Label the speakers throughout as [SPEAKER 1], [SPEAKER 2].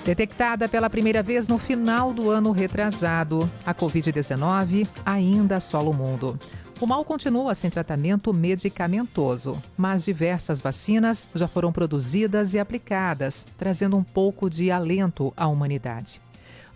[SPEAKER 1] Detectada pela primeira vez no final do ano retrasado, a Covid-19 ainda assola o mundo. O mal continua sem tratamento medicamentoso, mas diversas vacinas já foram produzidas e aplicadas, trazendo um pouco de alento à humanidade.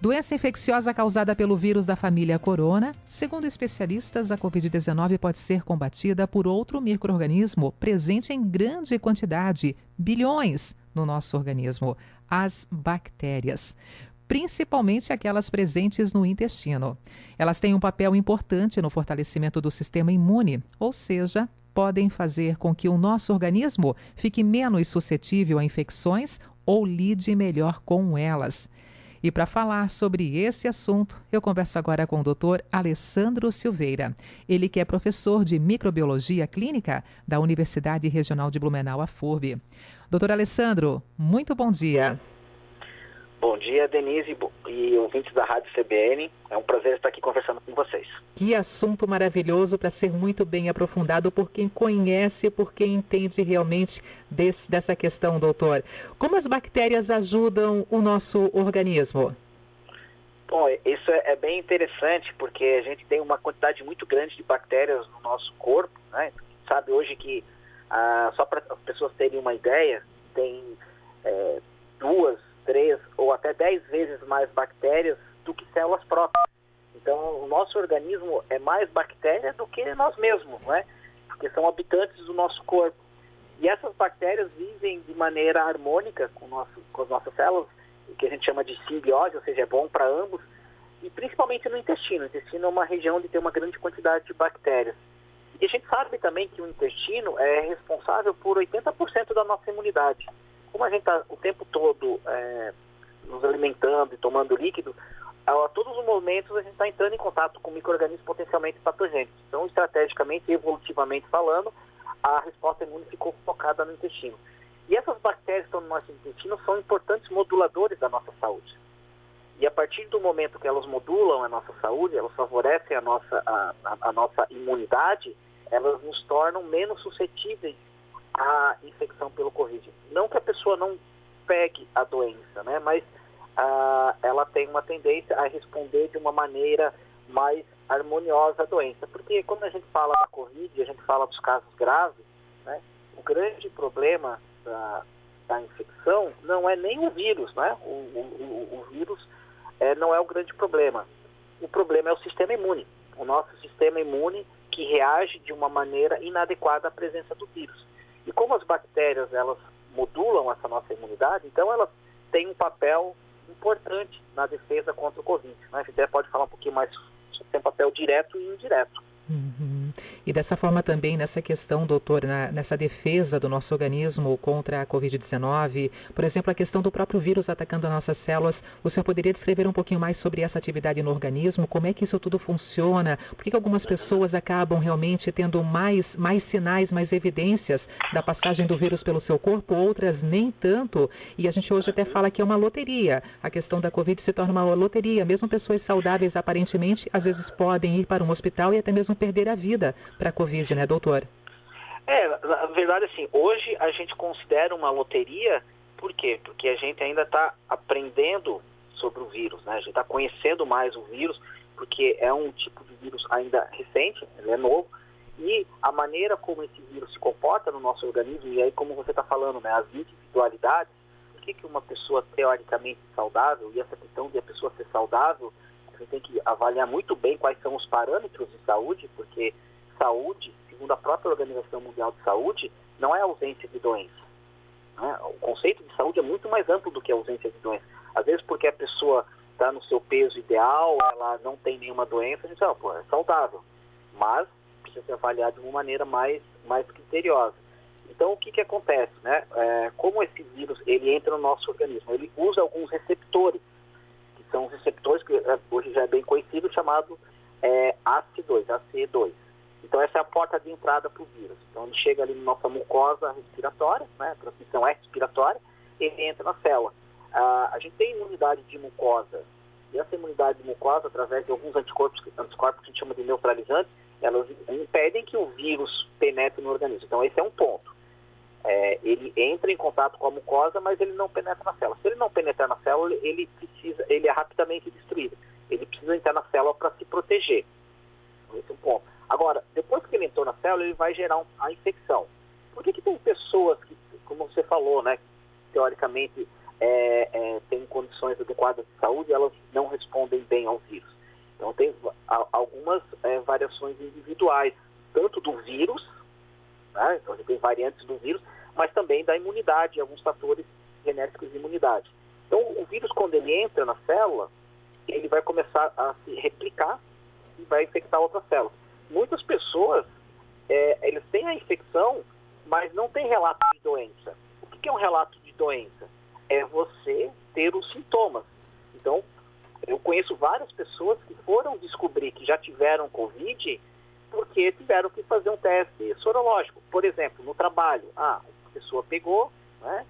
[SPEAKER 1] Doença infecciosa causada pelo vírus da família Corona, segundo especialistas, a Covid-19 pode ser combatida por outro micro-organismo presente em grande quantidade, bilhões, no nosso organismo, as bactérias, principalmente aquelas presentes no intestino. Elas têm um papel importante no fortalecimento do sistema imune, ou seja, podem fazer com que o nosso organismo fique menos suscetível a infecções ou lide melhor com elas. E para falar sobre esse assunto, eu converso agora com o Dr. Alessandro Silveira. Ele que é professor de microbiologia clínica da Universidade Regional de Blumenau, a FURB. Dr. Alessandro, muito bom dia.
[SPEAKER 2] Bom dia, Denise e ouvintes da Rádio CBN. É um prazer estar aqui conversando com vocês.
[SPEAKER 1] Que assunto maravilhoso para ser muito bem aprofundado por quem conhece, por quem entende realmente dessa questão, doutor. Como as bactérias ajudam o nosso organismo?
[SPEAKER 2] Bom, isso é bem interessante porque a gente tem uma quantidade muito grande de bactérias no nosso corpo, né? Sabe hoje que, só para as pessoas terem uma ideia, tem 2, 3 ou até 10 vezes mais bactérias do que células próprias. Então, o nosso organismo é mais bactéria do que nós mesmos, né? Porque são habitantes do nosso corpo. E essas bactérias vivem de maneira harmônica com as nossas células, o que a gente chama de simbiose, ou seja, é bom para ambos, e principalmente no intestino. O intestino é uma região onde tem uma grande quantidade de bactérias. E a gente sabe também que o intestino é responsável por 80% da nossa imunidade. Como a gente está o tempo todo nos alimentando e tomando líquido, a todos os momentos a gente está entrando em contato com micro-organismos potencialmente patogênicos. Então, estrategicamente e evolutivamente falando, a resposta imune ficou focada no intestino. E essas bactérias que estão no nosso intestino são importantes moduladores da nossa saúde. E a partir do momento que elas modulam a nossa saúde, elas favorecem a nossa imunidade, elas nos tornam menos suscetíveis à infecção pelo Covid. Não que a pessoa não pegue a doença, né? Mas ela tem uma tendência a responder de uma maneira mais harmoniosa à doença. Porque quando a gente fala da Covid, a gente fala dos casos graves, né? O grande problema da infecção não é nem o vírus, né? O vírus não é o grande problema. O problema é o sistema imune. O nosso sistema imune que reage de uma maneira inadequada à presença do vírus. E como as bactérias, elas modulam essa nossa imunidade, então elas têm um papel importante na defesa contra o Covid. Né? A gente até pode falar um pouquinho mais sobre o papel direto e indireto.
[SPEAKER 1] Uhum. E dessa forma também, nessa questão, doutor, nessa defesa do nosso organismo contra a Covid-19, por exemplo, a questão do próprio vírus atacando as nossas células, o senhor poderia descrever um pouquinho mais sobre essa atividade no organismo? Como é que isso tudo funciona? Por que algumas pessoas acabam realmente tendo mais sinais, mais evidências da passagem do vírus pelo seu corpo, outras nem tanto? E a gente hoje até fala que é uma loteria. A questão da Covid se torna uma loteria. Mesmo pessoas saudáveis, aparentemente, às vezes podem ir para um hospital e até mesmo perder a vida para a Covid, né, doutor?
[SPEAKER 2] Na verdade, assim, hoje a gente considera uma loteria, por quê? Porque a gente ainda está aprendendo sobre o vírus, né? A gente está conhecendo mais o vírus, porque é um tipo de vírus ainda recente, ele é novo, e a maneira como esse vírus se comporta no nosso organismo, e aí como você está falando, né, as individualidades, por que uma pessoa teoricamente saudável, e essa questão de a pessoa ser saudável, a gente tem que avaliar muito bem quais são os parâmetros de saúde, porque saúde, segundo a própria Organização Mundial de Saúde, não é ausência de doença. Né? O conceito de saúde é muito mais amplo do que a ausência de doença. Às vezes porque a pessoa está no seu peso ideal, ela não tem nenhuma doença, a gente fala, é saudável. Mas precisa ser avaliado de uma maneira mais criteriosa. Então, o que acontece? Né? Como esse vírus ele entra no nosso organismo? Ele usa alguns receptores, que são os receptores que hoje já é bem conhecido, chamado ACE2. Então, essa é a porta de entrada para o vírus. Então, ele chega ali na nossa mucosa respiratória, né? A transmissão é respiratória, ele entra na célula. A gente tem imunidade de mucosa, e essa imunidade de mucosa, através de alguns anticorpos que a gente chama de neutralizantes, elas impedem que o vírus penetre no organismo. Então, esse é um ponto. Ele entra em contato com a mucosa, mas ele não penetra na célula. Se ele não penetrar na célula, ele é rapidamente destruído. Ele precisa entrar na célula para se proteger. Esse é um ponto. Agora, depois que ele entrou na célula, ele vai gerar a infecção. Por que tem pessoas que, como você falou, né, teoricamente têm condições adequadas de saúde, elas não respondem bem ao vírus? Então, tem algumas variações individuais, tanto do vírus, né, então a gente tem variantes do vírus, mas também da imunidade, alguns fatores genéticos de imunidade. Então, o vírus, quando ele entra na célula, ele vai começar a se replicar e vai infectar outras células. Muitas pessoas, eles têm a infecção, mas não tem relato de doença. O que é um relato de doença? É você ter os sintomas. Então, eu conheço várias pessoas que foram descobrir que já tiveram Covid porque tiveram que fazer um teste sorológico. Por exemplo, no trabalho, a pessoa pegou, né,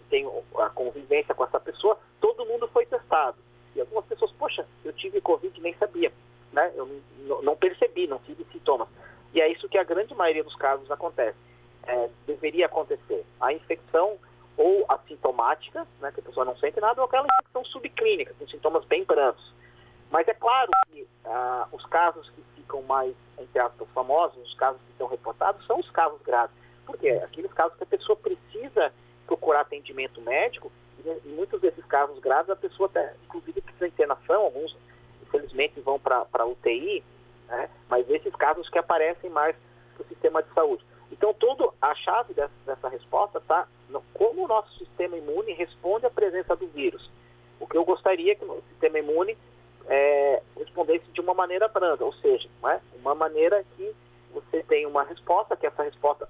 [SPEAKER 2] tem a convivência com essa pessoa, todo mundo foi testado. E algumas pessoas, poxa, eu tive Covid e nem sabia, né? Eu não percebi, não tive sintomas. E é isso que a grande maioria dos casos acontece. Deveria acontecer a infecção ou assintomática, né, que a pessoa não sente nada, ou aquela infecção subclínica, com sintomas bem brandos. Mas é claro que os casos que ficam mais, entre aspas, famosos, os casos que são reportados, são os casos graves. Por quê? Aqueles casos que a pessoa precisa procurar atendimento médico, e em muitos desses casos graves, a pessoa até, inclusive, precisa de internação, alguns, infelizmente, vão para UTI, né? Mas esses casos que aparecem mais no sistema de saúde. Então, a chave dessa resposta está como o nosso sistema imune responde à presença do vírus. O que eu gostaria é que o sistema imune respondesse de uma maneira branda, ou seja, né, uma maneira que você tenha uma resposta, que essa resposta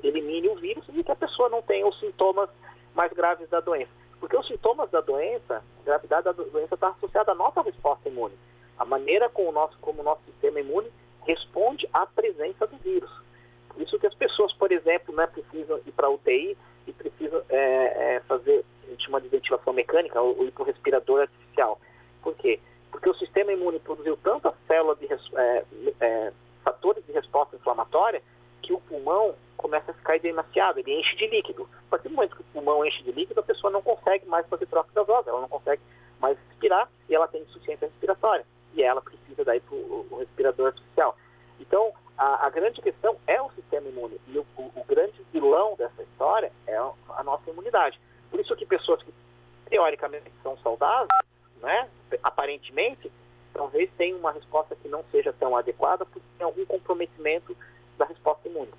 [SPEAKER 2] elimine o vírus e que a pessoa não tenha os sintomas mais graves da doença. Porque os sintomas da doença, a gravidade da doença está associada à nossa resposta imune. A maneira como o nosso sistema imune responde à presença do vírus. Por isso que as pessoas, por exemplo, né, precisam ir para a UTI e precisam fazer, a gente chama de ventilação mecânica ou ir para o respirador artificial. Por quê? Porque o sistema imune produziu tanta célula fatores de resposta inflamatória que o pulmão começa a ficar demasiado, ele enche de líquido. A partir do momento que o pulmão enche de líquido, a pessoa não consegue mais fazer troca gasosa, ela não consegue mais respirar e ela tem insuficiência respiratória. E ela precisa daí para o respirador artificial. Então, a grande questão é o sistema imune. E o grande vilão dessa história é a nossa imunidade. Por isso que pessoas que teoricamente são saudáveis, né, aparentemente, talvez tenham uma resposta que não seja tão adequada porque tem algum comprometimento da resposta imune.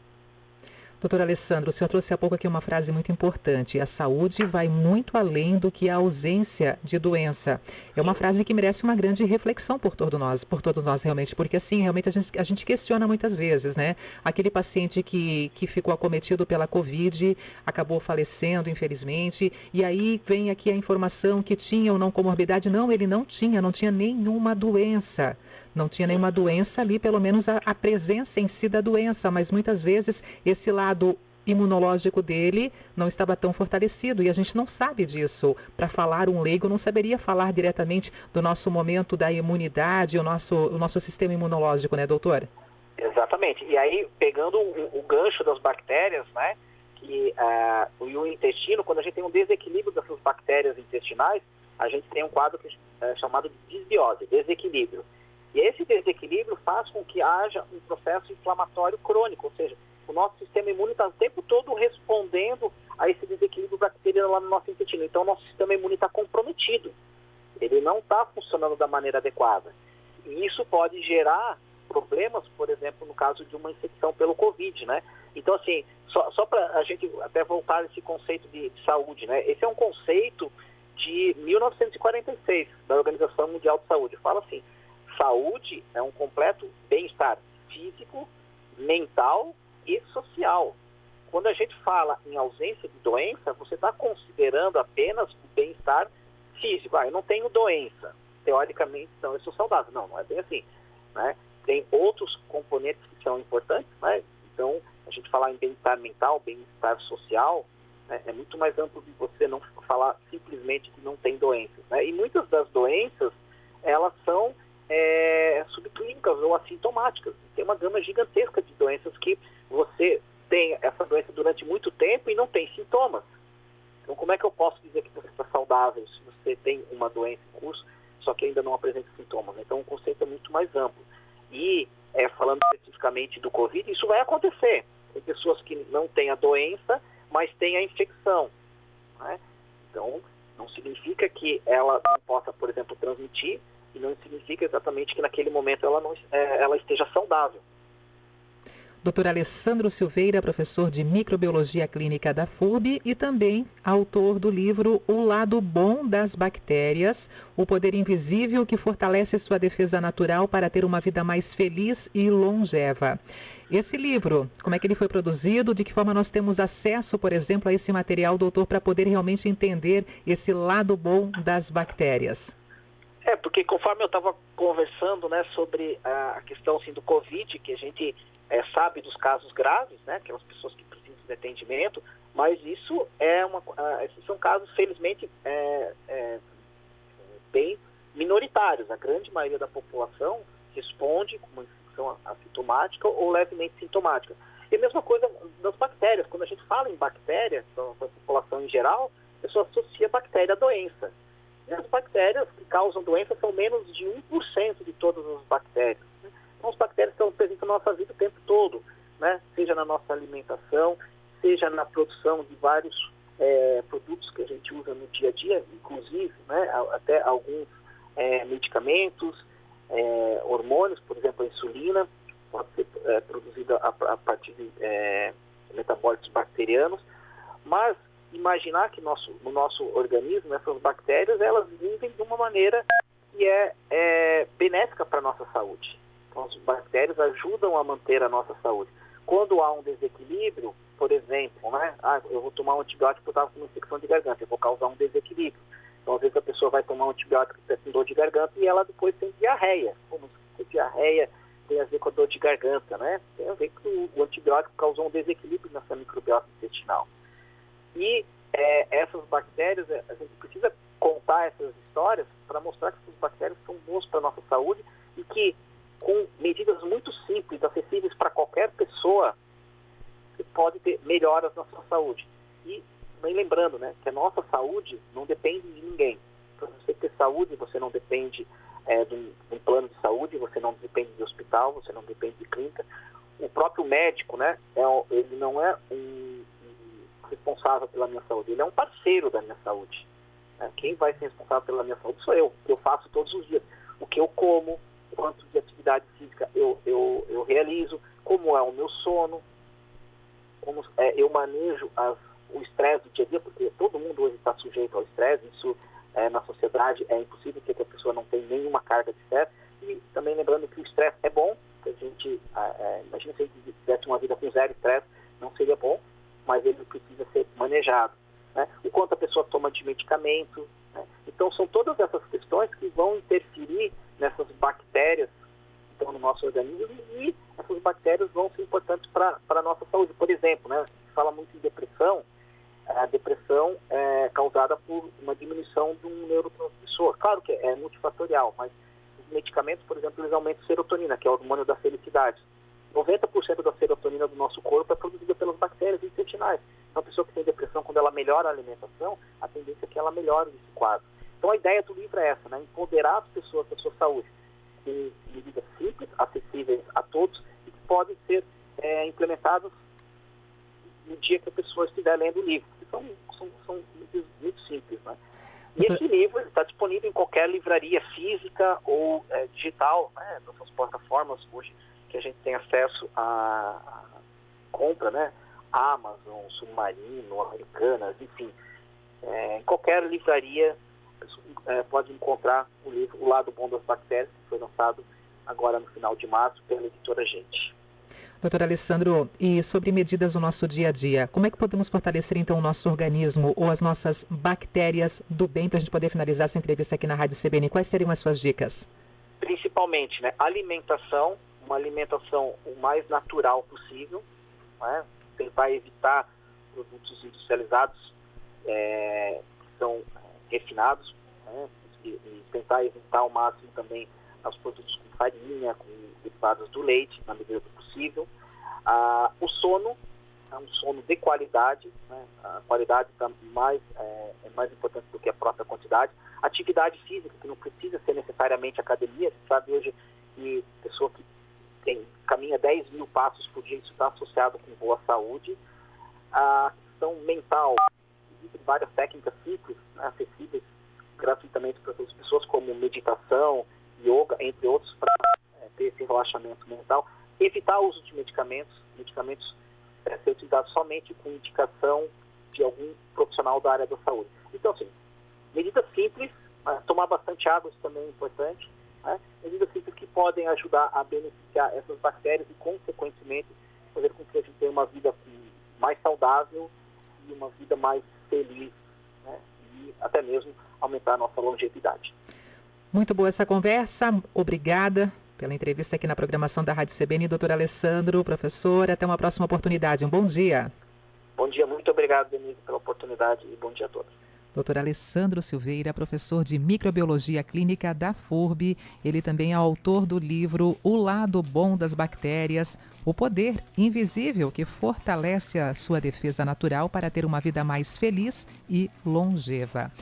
[SPEAKER 1] Doutor Alessandro, o senhor trouxe há pouco aqui uma frase muito importante. A saúde vai muito além do que a ausência de doença. É uma frase que merece uma grande reflexão por todos nós realmente, porque assim, realmente a gente questiona muitas vezes, né? Aquele paciente que ficou acometido pela Covid, acabou falecendo, infelizmente, e aí vem aqui a informação que tinha ou não comorbidade. Não, ele não tinha nenhuma doença. Não tinha nenhuma doença ali, pelo menos a presença em si da doença, mas muitas vezes esse lado imunológico dele não estava tão fortalecido e a gente não sabe disso. Para falar, um leigo não saberia falar diretamente do nosso momento da imunidade, o nosso sistema imunológico, né, doutor?
[SPEAKER 2] Exatamente. E aí, pegando o gancho das bactérias, né, que o intestino, quando a gente tem um desequilíbrio dessas bactérias intestinais, a gente tem um quadro chamado de desbiose, desequilíbrio. E esse desequilíbrio faz com que haja um processo inflamatório crônico, ou seja, o nosso sistema imune está o tempo todo respondendo a esse desequilíbrio bacteriano lá no nosso intestino. Então, o nosso sistema imune está comprometido. Ele não está funcionando da maneira adequada. E isso pode gerar problemas, por exemplo, no caso de uma infecção pelo Covid, né? Então, assim, só para a gente até voltar a esse conceito de saúde, né? Esse é um conceito de 1946, da Organização Mundial de Saúde. Fala assim: saúde é um completo bem-estar físico, mental e social. Quando a gente fala em ausência de doença, você está considerando apenas o bem-estar físico. Eu não tenho doença. Teoricamente, então eu sou saudável. Não é bem assim, né? Tem outros componentes que são importantes, né? Então, a gente falar em bem-estar mental, bem-estar social, né, é muito mais amplo de você não falar simplesmente que não tem doenças, né? E muitas das doenças, elas são subclínicas ou assintomáticas. Tem uma gama gigantesca de doenças que você tem essa doença durante muito tempo e não tem sintomas. Então, como é que eu posso dizer que você está saudável se você tem uma doença em curso, só que ainda não apresenta sintomas? Então, o conceito é muito mais amplo. E, falando especificamente do Covid, isso vai acontecer. Tem pessoas que não têm a doença, mas têm a infecção, né? Então, não significa que ela não possa, por exemplo, transmitir, e não significa exatamente que naquele momento ela esteja saudável.
[SPEAKER 1] Dr. Alessandro Silveira, professor de Microbiologia Clínica da FURB e também autor do livro O Lado Bom das Bactérias, o poder invisível que fortalece sua defesa natural para ter uma vida mais feliz e longeva. Esse livro, como é que ele foi produzido? De que forma nós temos acesso, por exemplo, a esse material, doutor, para poder realmente entender esse lado bom das bactérias?
[SPEAKER 2] Porque conforme eu estava conversando, né, sobre a questão assim, do Covid, que a gente sabe dos casos graves, né, aquelas pessoas que precisam de atendimento, mas isso esses são casos, felizmente, bem minoritários. A grande maioria da população responde com uma infecção assintomática ou levemente sintomática. E a mesma coisa das bactérias. Quando a gente fala em bactérias, para a população em geral, a pessoa associa a bactéria à doença. E as bactérias que causam doença são menos de 1% de todas as bactérias. Então, as bactérias estão presentes na nossa vida o tempo todo, né? Seja na nossa alimentação, seja na produção de vários produtos que a gente usa no dia a dia, inclusive, né, até alguns medicamentos, hormônios, por exemplo, a insulina, pode ser produzida a partir de metabólitos bacterianos, mas imaginar que no nosso organismo, essas bactérias, elas vivem de uma maneira que é benéfica para a nossa saúde. Então, as bactérias ajudam a manter a nossa saúde. Quando há um desequilíbrio, por exemplo, né, eu vou tomar um antibiótico porque eu estava com uma infecção de garganta, eu vou causar um desequilíbrio. Então, às vezes a pessoa vai tomar um antibiótico que está com dor de garganta e ela depois tem diarreia. Como se diarreia tem a ver com a dor de garganta, né? Tem a ver que o antibiótico causou um desequilíbrio nessa microbiota intestinal. E essas bactérias, a gente precisa contar essas histórias para mostrar que essas bactérias são boas para a nossa saúde e que, com medidas muito simples, acessíveis para qualquer pessoa, você pode ter melhoras na sua saúde. E, bem lembrando, né, que a nossa saúde não depende de ninguém. Para você ter saúde, você não depende de um plano de saúde, você não depende de hospital, você não depende de clínica. O próprio médico, né, ele não é um responsável pela minha saúde, ele é um parceiro da minha saúde. Quem vai ser responsável pela minha saúde sou eu, que eu faço todos os dias. O que eu como, quanto de atividade física eu realizo, como é o meu sono, como eu manejo o estresse do dia a dia, porque todo mundo hoje está sujeito ao estresse, isso na sociedade é impossível que a pessoa não tenha nenhuma carga de estresse. E também lembrando que o estresse é bom, que a gente, imagina se a gente tivesse uma vida com zero estresse, não seria bom, mas ele precisa ser manejado, né? O quanto a pessoa toma de medicamento, né? Então são todas essas questões que vão interferir nessas bactérias que estão no nosso organismo e essas bactérias vão ser importantes para a nossa saúde. Por exemplo, né, se fala muito em depressão, a depressão é causada por uma diminuição de um neurotransmissor. Claro que é multifatorial, mas os medicamentos, por exemplo, eles aumentam a serotonina, que é o hormônio da felicidade. 90% da serotonina do nosso corpo é produzida pelas bactérias intestinais. Então, a pessoa que tem depressão, quando ela melhora a alimentação, a tendência é que ela melhore esse quadro. Então, a ideia do livro é essa, né? Empoderar as pessoas da sua saúde com medidas simples, acessíveis a todos e que podem ser implementadas no dia que a pessoa estiver lendo o livro. São medidas muito simples, né? E esse livro está disponível em qualquer livraria física ou digital, né? Nessas plataformas hoje que a gente tem acesso a compra, né? Amazon, Submarino, Americanas, enfim. Em qualquer livraria pode encontrar o livro O Lado Bom das Bactérias, que foi lançado agora no final de março pela editora Gente.
[SPEAKER 1] Doutor Alessandro, e sobre medidas no nosso dia a dia, como é que podemos fortalecer então o nosso organismo ou as nossas bactérias do bem para a gente poder finalizar essa entrevista aqui na Rádio CBN? Quais seriam as suas dicas?
[SPEAKER 2] Principalmente, né, alimentação, uma alimentação o mais natural possível, né? Tentar evitar produtos industrializados que são refinados, né? E tentar evitar ao máximo também os produtos com farinha, com derivados do leite, na medida do possível. O sono, um sono de qualidade, né? A qualidade é mais importante do que a própria quantidade. Atividade física, que não precisa ser necessariamente academia. Você sabe hoje que pessoa que caminha 10 mil passos por dia, isso está associado com boa saúde. A questão mental, existem várias técnicas simples, né, acessíveis gratuitamente para todas as pessoas, como meditação, yoga, entre outros, para ter esse relaxamento mental. Evitar o uso de medicamentos ser utilizados somente com indicação de algum profissional da área da saúde. Então, assim, medidas simples, tomar bastante água, isso também é importante, né? Medidas simples que podem ajudar a beneficiar essas bactérias e, consequentemente, fazer com que a gente tenha uma vida mais saudável e uma vida mais feliz, né? E até mesmo aumentar a nossa longevidade.
[SPEAKER 1] Muito boa essa conversa, obrigada pela entrevista aqui na programação da Rádio CBN, doutor Alessandro, professor, até uma próxima oportunidade, um bom dia.
[SPEAKER 2] Bom dia, muito obrigado, Denise, pela oportunidade e bom dia a todos.
[SPEAKER 1] Dr. Alessandro Silveira, professor de Microbiologia Clínica da FURB, ele também é autor do livro O Lado Bom das Bactérias, o poder invisível que fortalece a sua defesa natural para ter uma vida mais feliz e longeva.